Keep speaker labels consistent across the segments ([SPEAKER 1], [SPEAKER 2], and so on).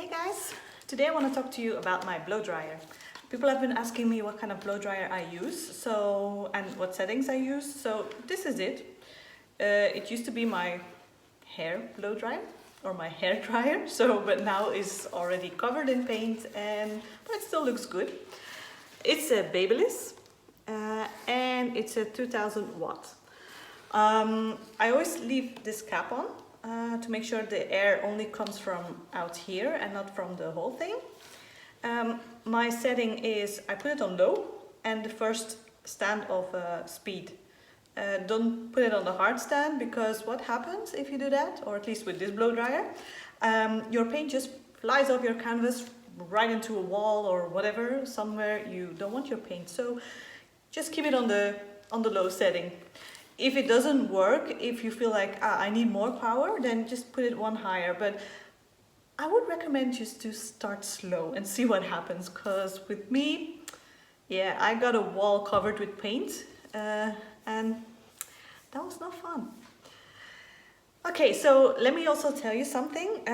[SPEAKER 1] Hey guys, today I want to talk to you about my blow dryer. People have been asking me what kind of blow dryer I use, and what settings I use. So this is it. It used to be my hair blow dryer or my hair dryer. But now it's already covered in paint, but it still looks good. It's a Babyliss, and it's a 2000 watt. I always leave this cap on to make sure the air only comes from out here and not from the whole thing. My setting is I put it on low and the first stand of speed. Don't put it on the hard stand, because what happens if you do that, or at least with this blow dryer, your paint just flies off your canvas right into a wall or whatever, somewhere you don't want your paint. So just keep it on the low setting. If it doesn't work, if you feel like I need more power, then just put it one higher. But I would recommend just to start slow and see what happens, because with me, yeah, I got a wall covered with paint and that was not fun. Okay, so let me also tell you something.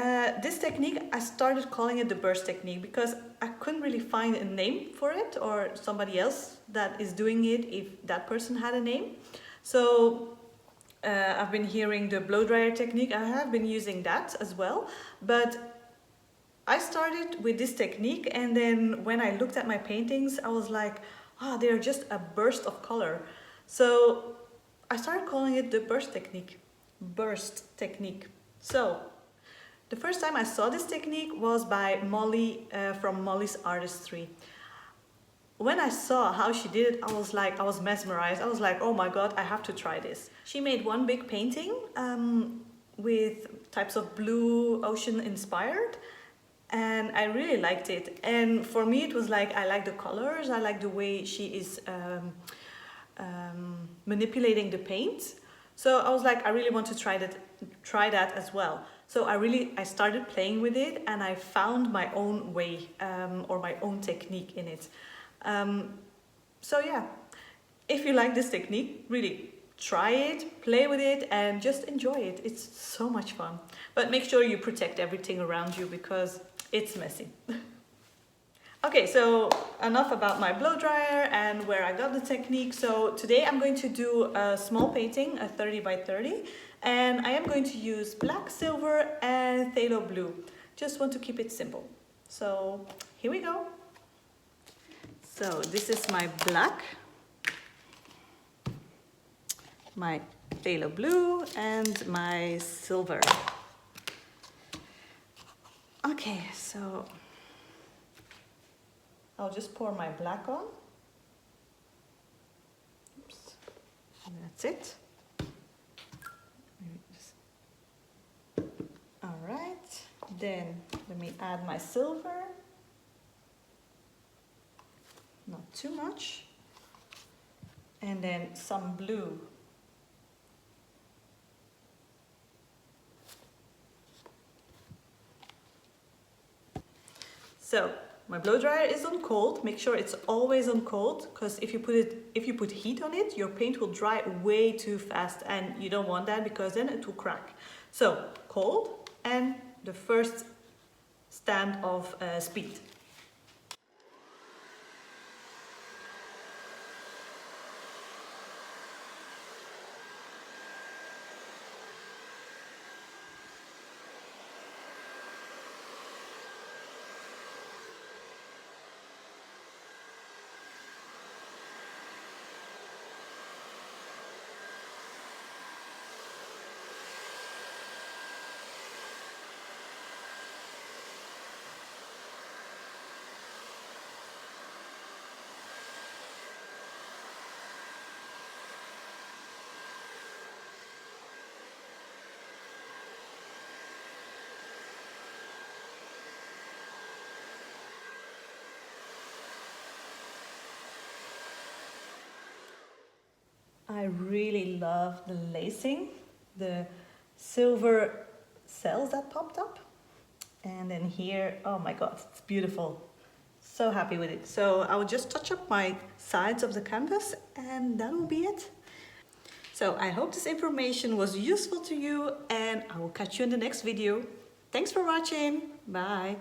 [SPEAKER 1] This technique, I started calling it the burst technique because I couldn't really find a name for it, or somebody else that is doing it if that person had a name. So I've been hearing the blow dryer technique. I have been using that as well, but I started with this technique, and then when I looked at my paintings, I was like, they're just a burst of color. So I started calling it the burst technique. Burst technique. So the first time I saw this technique was by Molly from Molly's Artistry. When I saw how she did it, I was mesmerized. I was like, oh my god, I have to try this. She made one big painting with types of blue ocean inspired, and I really liked it. And for me, it was like, I like the colors, I like the way she is manipulating the paint. So I was like, I really want to try that as well. So I started playing with it, and I found my own way or my own technique in it. So yeah, if you like this technique, really try it, play with it, and just enjoy it. It's so much fun. But make sure you protect everything around you, because it's messy. Okay, so enough about my blow dryer and where I got the technique. So today I'm going to do a small painting, a 30 by 30, and I am going to use black, silver, and phthalo blue. Just want to keep it simple. So here we go. So this is my black, my phthalo blue, and my silver. Okay, so I'll just pour my black on. Oops. And that's it. All right, then let me add my silver. Not too much. And then some blue. So my blow dryer is on cold. Make sure it's always on cold, because if you put heat on it, your paint will dry way too fast, and you don't want that, because then it will crack. So cold, and the first stand of speed. I really love the lacing, the silver cells that popped up. And then here, oh my god, it's beautiful. So happy with it. So I will just touch up my sides of the canvas, and that will be it. So I hope this information was useful to you, and I will catch you in the next video.
[SPEAKER 2] Thanks for watching. Bye.